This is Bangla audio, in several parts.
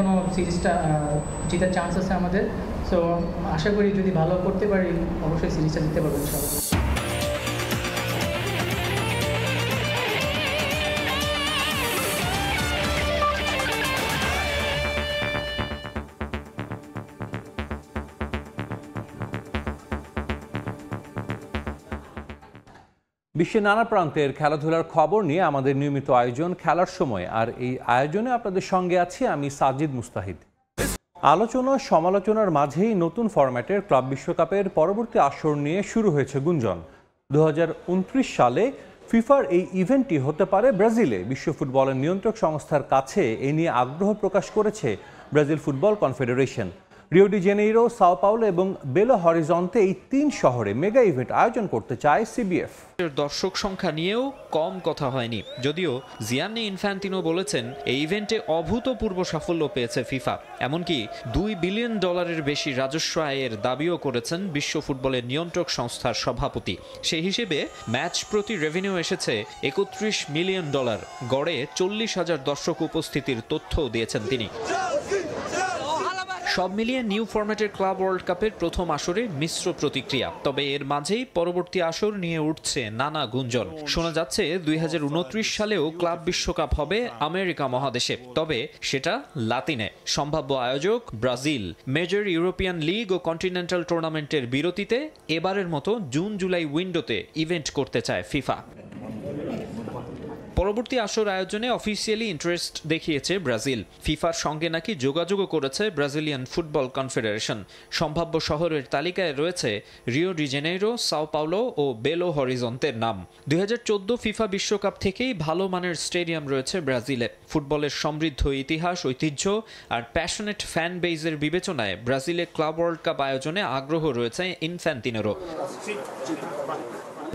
কোনো সিরিজটা জেতার চান্স আছে আমাদের, সো আশা করি যদি ভালো করতে পারি অবশ্যই সিরিজটা জিততে পারবো ইনশাআল্লাহ। বিশ্বের নানা প্রান্তের খেলাধুলার খবর নিয়ে আমাদের নিয়মিত আয়োজন খেলার সময়, আর এই আয়োজনে আপনাদের সঙ্গে আছি আমি সাজিদ মুস্তাহিদ। আলোচনা সমালোচনার মাঝেই নতুন ফরম্যাটের ক্লাব বিশ্বকাপের পরবর্তী আসর নিয়ে শুরু হয়েছে গুঞ্জন। 2029 সালে ফিফার এই ইভেন্টটি হতে পারে ব্রাজিলে। বিশ্ব ফুটবলের নিয়ন্ত্রক সংস্থার কাছে এ নিয়ে আগ্রহ প্রকাশ করেছে Brazil football confederation. Rio de Janeiro, Sao Paulo এবং বেলো হরিজন্তে এই 3 শহরে মেগা ইভেন্ট আয়োজন করতে চায় সিবিএফ। দর্শক সংখ্যা নিয়েও কম কথা হয়নি, যদিও জিয়ান্নি ইনফ্যান্তিনো বলেছেন এই ইভেন্টে অভূতপূর্ব সাফল্য পেয়েছে ফিফা। এমনকি $2 বিলিয়ন বেশি রাজস্ব আয়ের দাবিও করেছেন বিশ্ব ফুটবলের নিয়ন্ত্রক সংস্থার সভাপতি। সেই হিসেবে ম্যাচ প্রতি রেভিনিউ এসেছে $31 মিলিয়ন, গড়ে 40,000 দর্শক উপস্থিতির তথ্যও দিয়েছেন তিনি। সব মিলিয়ে নিউ ফরম্যাটের ক্লাব ওয়ার্ল্ড কাপের প্রথম আসরে মিশ্র প্রতিক্রিয়া। তবে এর মাঝেই পরবর্তী আসর নিয়ে উঠছে নানা গুঞ্জন। শোনা যাচ্ছে 2029 সালেও ক্লাব বিশ্বকাপ হবে আমেরিকা মহাদেশে, তবে সেটা লাতিনে। সম্ভাব্য আয়োজক ব্রাজিল। মেজর ইউরোপিয়ান লিগ ও কন্টিনেন্টাল টুর্নামেন্টের বিরতিতে এবারের মতো জুন জুলাই উইন্ডোতে ইভেন্ট করতে চায় ফিফা। পরবর্তী আসর আয়োজনে অফিসিয়ালি ইন্টারেস্ট দেখিয়েছে ব্রাজিল। ফিফার সঙ্গে নাকি যোগাযোগও করেছে ব্রাজিলিয়ান ফুটবল কনফেডারেশন। সম্ভাব্য শহরের তালিকায় রয়েছে Rio de Janeiro, Sao Paulo ও বেলো হরিজন্তের নাম। 2014 ফিফা বিশ্বকাপ থেকেই ভালো মানের স্টেডিয়াম রয়েছে ব্রাজিলে। ফুটবলের সমৃদ্ধ ইতিহাস, ঐতিহ্য আর প্যাশনেট ফ্যান বেজের বিবেচনায় ব্রাজিলে ক্লাব ওয়ার্ল্ড কাপ আয়োজনে আগ্রহ রয়েছে ইনফ্যান্তিনোরও।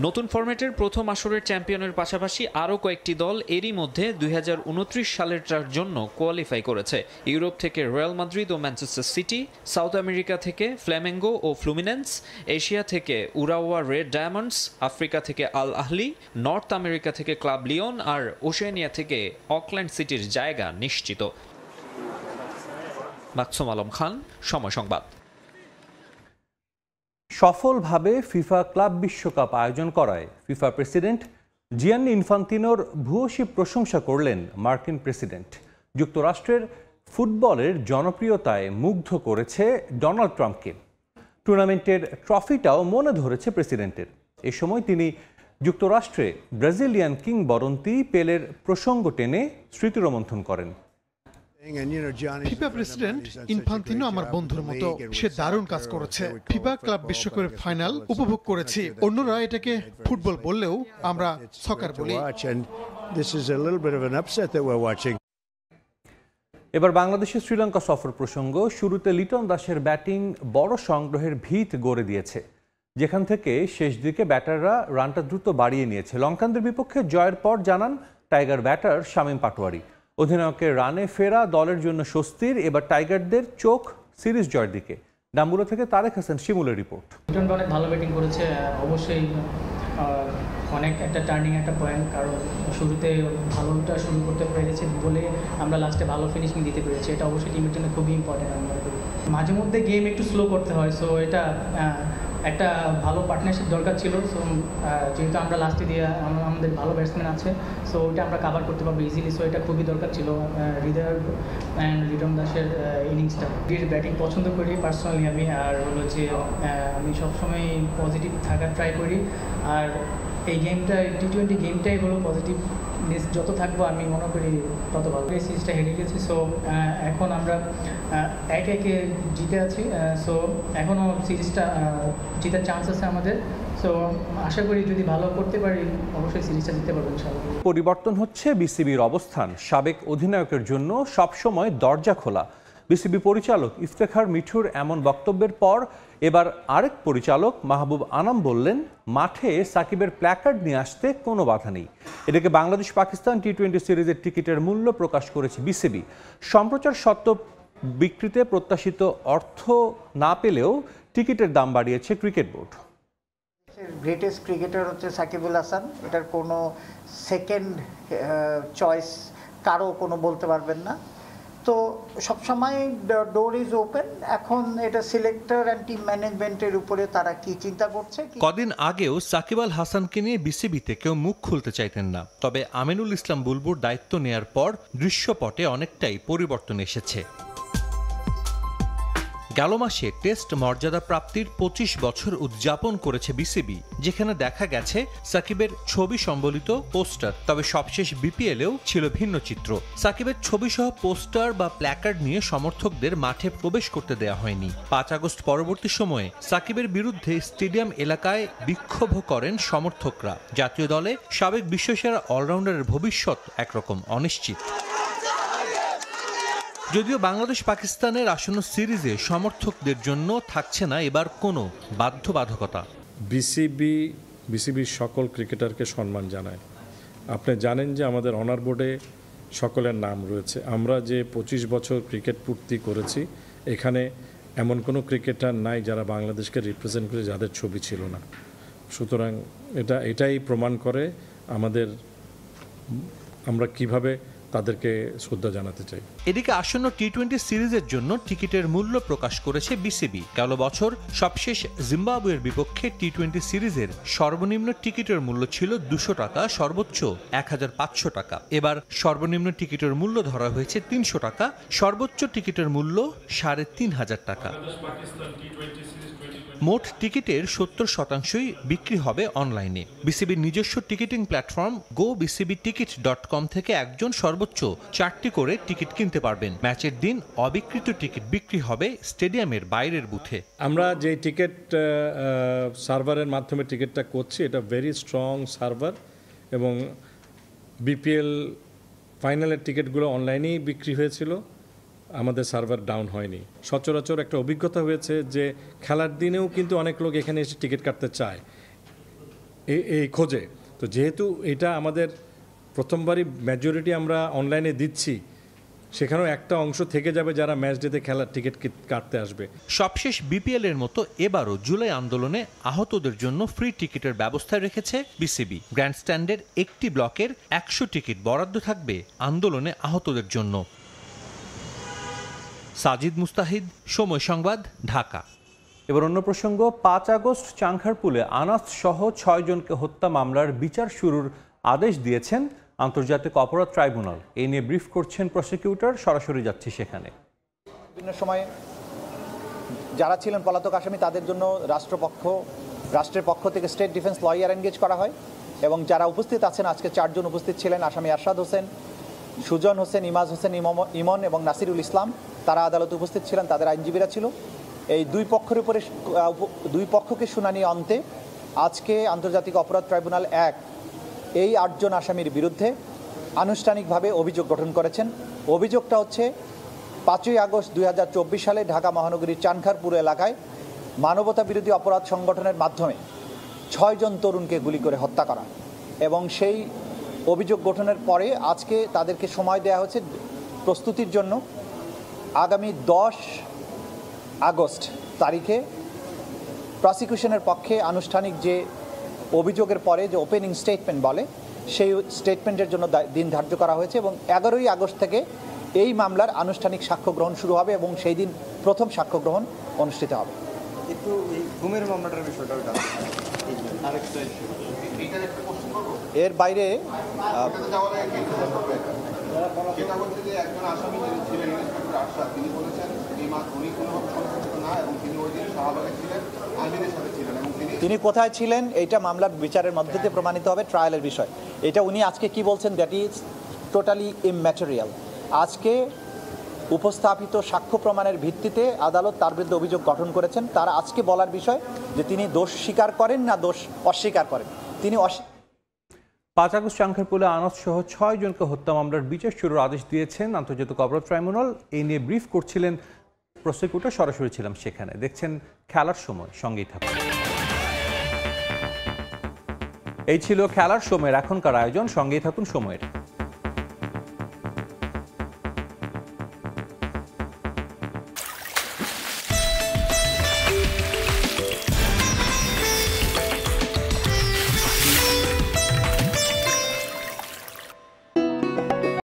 নতুন ফরম্যাটের প্রথম আসরের চ্যাম্পিয়নের পাশাপাশি আরও কয়েকটি দল এরই মধ্যে 2029 সালেরটার জন্য কোয়ালিফাই করেছে। ইউরোপ থেকে রিয়াল মাদ্রিদ ও ম্যানচেস্টার সিটি, সাউথ আমেরিকা থেকে ফ্ল্যামেঙ্গো ও ফ্লুমিনেন্স, এশিয়া থেকে উরাওয়া রেড ডায়মন্ডস, আফ্রিকা থেকে আল আহলি, নর্থ আমেরিকা থেকে ক্লাব লিওন আর ওশেনিয়া থেকে অকল্যান্ড সিটির জায়গা নিশ্চিত। মাকসুম আলম খান, সময় সংবাদ। সফলভাবে ফিফা ক্লাব বিশ্বকাপ আয়োজন করায় ফিফা প্রেসিডেন্ট জিয়ান্নি ইনফান্তিনোর ভূয়সী প্রশংসা করলেন মার্কিন প্রেসিডেন্ট। যুক্তরাষ্ট্রের ফুটবলের জনপ্রিয়তায় মুগ্ধ করেছে ডোনাল্ড ট্রাম্পকে। টুর্নামেন্টের ট্রফিটাও মনে ধরেছে প্রেসিডেন্টের। এ সময় তিনি যুক্তরাষ্ট্রে ব্রাজিলিয়ান কিংবদন্তি পেলের প্রসঙ্গ টেনে স্মৃতিরোমন্থন করেন। ফিফা প্রেসিডেন্ট ইনফান্তিনো আমার বন্ধুর মতো, সে দারুণ কাজ করেছে। ফিফা ক্লাব বিশ্বকাপের ফাইনাল উপভোগ করেছি। অন্যরা এটাকে ফুটবল বললেও আমরা সকার বলি। এবার বাংলাদেশের শ্রীলঙ্কা সফর প্রসঙ্গ। শুরুতে লিটন দাসের ব্যাটিং বড় সংগ্রহের ভিত গড়ে দিয়েছে, যেখান থেকে শেষ দিকে ব্যাটাররা রানটা দ্রুত বাড়িয়ে নিয়েছে। লঙ্কানদের বিপক্ষে জয়ের পর জানান টাইগার ব্যাটার শামীম পাটোয়ারি, অধিনায়কের রানে ফেরা দলের জন্য স্বস্তির। এবার টাইগারদের চোখ সিরিজ জয়ের দিকে। ডাম্বুরা থেকে তারেক হাসান শিমুলের রিপোর্ট। লিটন অনেক ভালো ব্যাটিং করেছে, অবশ্যই অনেক একটা টার্নিং একটা পয়েন্ট, কারণ শুরুতে ভালোটা শুরু করতে পেরেছে বলে আমরা লাস্টে ভালো ফিনিশিং দিতে পেরেছি। এটা অবশ্যই টিমের জন্য খুবই ইম্পর্টেন্ট। আমি মনে করি মাঝে মধ্যে গেম একটু স্লো করতে হয়, সো এটা একটা ভালো পার্টনারশিপ দরকার ছিল। সো যেহেতু আমরা লাস্টে দিয়ে আমাদের ভালো ব্যাটসম্যান আছে, সো ওইটা আমরা কাভার করতে পারবো ইজিলি। সো এটা খুবই দরকার ছিল হৃদয় অ্যান্ড লিটন দাসের ইনিংসটা। ব্যাটিং পছন্দ করি পার্সোনালি আমি, আর হলো যে আমি সবসময় পজিটিভ থাকার ট্রাই করি। আর এই গেমটা T20 গেমটাই হলো পজিটিভনেস যত থাকবো আমি মনে করি তত ভালো। এই সিরিজটা হেরে গেছি, সো এখন আমরা একে জিতে আছি। সো এখনও সিরিজটা জেতার চান্স আছে আমাদের, সো আশা করি যদি ভালো করতে পারি অবশ্যই সিরিজটা জিততে পারবো ইনশাআল্লাহ। পরিবর্তন হচ্ছে বিসিবির অবস্থান। সাবেক অধিনায়কের জন্য সবসময় দরজা খোলা। বিসিবি পরিচালক ইফতেখার মিঠুর এমন বক্তব্যের পর এবার আরেক পরিচালক মাহবুব আনাম বললেন, মাঠে সাকিবের প্ল্যাকার্ড নিয়ে আসতে কোনো বাধা নেই। এটাকে বাংলাদেশ পাকিস্তান T20 সিরিজের টিকিটের মূল্য প্রকাশ করেছে বিসিবি। সম্প্রচার সত্ত্ব বিক্রিতে প্রত্যাশিত অর্থ না পেলেও টিকিটের দাম বাড়িয়েছে ক্রিকেট বোর্ড। গ্রেটেস্ট ক্রিকেটার হচ্ছে সাকিবুল হাসান, এটার কোনো সেকেন্ড চয়েস কারো কোনো বলতে পারবেন না। তো সবসময় ডোর ইজ ওপেন। এখন এটা সিলেক্টর অ্যান্ড টিম ম্যানেজমেন্টের উপরে তারা কি চিন্তা করছে। কদিন আগেও সাকিব আল হাসানকে নিয়ে বিসিবিতে কেউ মুখ খুলতে চাইতেন না, তবে আমিনুল ইসলাম বুলবুল দায়িত্ব নেয়ার পর দৃশ্যপটে অনেকটাই পরিবর্তন এসেছে। গেল মাসে টেস্ট মর্যাদা প্রাপ্তির 25 বছর উদযাপন করেছে বিসিবি, যেখানে দেখা গেছে সাকিবের ছবি সম্বলিত পোস্টার। তবে সবশেষ বিপিএলেও ছিল ভিন্ন চিত্র। সাকিবের ছবি সহ পোস্টার বা প্ল্যাকার্ড নিয়ে সমর্থকদের মাঠে প্রবেশ করতে দেওয়া হয়নি। 5 আগস্ট পরবর্তী সময়ে সাকিবের বিরুদ্ধে স্টেডিয়াম এলাকায় বিক্ষোভ করেন সমর্থকরা। জাতীয় দলে সাবেক বিশ্বসেরা অলরাউন্ডারের ভবিষ্যৎ একরকম অনিশ্চিত। যদিও বাংলাদেশ পাকিস্তানের আসন্ন সিরিজে সমর্থকদের জন্য থাকছে না এবার কোনো বাধ্যবাধকতা। বিসিবির সকল ক্রিকেটারকে সম্মান জানায়। আপনি জানেন যে আমাদের অনার বোর্ডে সকলের নাম রয়েছে। আমরা যে 25 বছর ক্রিকেট পূর্তি করেছি, এখানে এমন কোনো ক্রিকেটার নাই যারা বাংলাদেশকে রিপ্রেজেন্ট করে যাদের ছবি ছিল না। সুতরাং এটাই প্রমাণ করে আমরা কিভাবে তাদেরকে শ্রদ্ধা জানাতে চাই। এদিকে আসন্ন টি-20 সিরিজের জন্য টিকিটের মূল্য প্রকাশ করেছে বিসিবি। গেল বছর সবশেষ জিম্বাবুয়ের বিপক্ষে টি-20 সিরিজের সর্বনিম্ন টিকিটের মূল্য ছিল 200 টাকা, সর্বোচ্চ 1500 টাকা। এবার সর্বনিম্ন টিকিটের মূল্য ধরা হয়েছে 300 টাকা, সর্বোচ্চ টিকিটের মূল্য 3500 টাকা। মোট টিকিটের 70% বিক্রি হবে অনলাইনে। বিসিবির নিজস্ব টিকিটিং প্ল্যাটফর্ম gobcbticket.com থেকে একজন সর্বোচ্চ 4টি করে টিকিট কিনতে পারবেন। ম্যাচের দিন অবিকৃত টিকিট বিক্রি হবে স্টেডিয়ামের বাইরের বুথে। আমরা যে টিকিট সার্ভারের মাধ্যমে টিকিটটা করছি, এটা ভেরি স্ট্রং সার্ভার, এবং বিপিএল ফাইনালের টিকিটগুলো অনলাইনেই বিক্রি হয়েছিল, আমাদের সার্ভার ডাউন হয়নি। সচরাচর একটা অভিজ্ঞতা হয়েছে যে খেলার দিনেও কিন্তু অনেক লোক এখানে এসে টিকিট কাটতে চায় এই খোঁজে। তো যেহেতু এটা আমাদের প্রথমবারই মেজরিটি আমরা অনলাইনে দিচ্ছি, সেখানেও একটা অংশ থেকে যাবে যারা ম্যাচ ডেতে খেলার টিকিট কাটতে আসবে। সবশেষ বিপিএল এর মতো এবারও জুলাই আন্দোলনে আহতদের জন্য ফ্রি টিকিটের ব্যবস্থা রেখেছে বিসিবি। গ্র্যান্ডস্ট্যান্ডের একটি ব্লকের 100 টিকিট বরাদ্দ থাকবে আন্দোলনে আহতদের জন্য। সাজিদ মুস্তাহিদ, সময় সংবাদ, ঢাকা। এবার অন্য প্রসঙ্গ। 5 আগস্ট চাংখারপুলে আনাস সহ 6 জনকে হত্যা মামলার বিচার শুরুর আদেশ দিয়েছেন আন্তর্জাতিক অপরাধ ট্রাইব্যুনাল। এ নিয়ে ব্রিফ করছেন প্রসিকিউটর, সরাসরি যাচ্ছি সেখানে। বিভিন্ন সময়ে যারা ছিলেন পলাতক আসামি তাদের জন্য রাষ্ট্রের পক্ষ থেকে স্টেট ডিফেন্স লয়ার এনগেজ করা হয়, এবং যারা উপস্থিত আছেন আজকে 4 জন উপস্থিত ছিলেন, আসামি আরশাদ হোসেন, সুজন হোসেন, ইমাজ হোসেন, ইমন এবং নাসিরুল ইসলাম, তারা আদালতে উপস্থিত ছিলেন, তাদের আইনজীবীরা ছিল। এই দুই পক্ষকে শুনানি অন্তে আজকে আন্তর্জাতিক অপরাধ ট্রাইব্যুনাল 1 এই 8 জন আসামির বিরুদ্ধে আনুষ্ঠানিকভাবে অভিযোগ গঠন করেছেন। অভিযোগটা হচ্ছে 5 আগস্ট 2024 সালে ঢাকা মহানগরীর চানখারপুর এলাকায় মানবতা বিরোধী অপরাধ সংগঠনের মাধ্যমে 6 জন তরুণকে গুলি করে হত্যা করা, এবং সেই অভিযোগ গঠনের পরে আজকে তাদেরকে সময় দেওয়া হচ্ছে প্রস্তুতির জন্য। আগামী 10 আগস্ট তারিখে প্রসিকিউশনের পক্ষে আনুষ্ঠানিক যে অভিযোগের পরে যে ওপেনিং স্টেটমেন্ট বলে, সেই স্টেটমেন্টের জন্য দিন ধার্য করা হয়েছে, এবং 11ই আগস্ট থেকে এই মামলার আনুষ্ঠানিক সাক্ষ্য গ্রহণ শুরু হবে, এবং সেই দিন প্রথম সাক্ষ্য গ্রহণ অনুষ্ঠিত হবে। একটু এই ঘুমের মামলাটার বিষয়টা এর বাইরে তিনি কোথায় ছিলেন এইটা মামলার বিচারের মধ্যে দিয়ে প্রমাণিত হবে, ট্রায়ালের বিষয়। এটা উনি আজকে কি বলছেন, দ্যাট ইজ টোটালি ইমম্যাটেরিয়াল। আজকে উপস্থাপিত সাক্ষ্য প্রমাণের ভিত্তিতে আদালত তার বিরুদ্ধে অভিযোগ গঠন করেছেন। তার আজকে বলার বিষয় যে তিনি দোষ স্বীকার করেন না দোষ অস্বীকার করেন। তিনি 5 আগস্ট চাংখারপুলে আনাস সহ 6 জনকে হত্যা মামলার বিচার শুরুর আদেশ দিয়েছেন আন্তর্জাতিক অপরাধ ট্রাইব্যুনাল। এই নিয়ে ব্রিফ করছিলেন প্রসিকিউটর, সরাসরি ছিলাম সেখানে। দেখছেন খেলার সময়, সঙ্গেই থাকুন। এই ছিল খেলার সময়ের এখনকার আয়োজন, সঙ্গেই থাকুন সময়ের।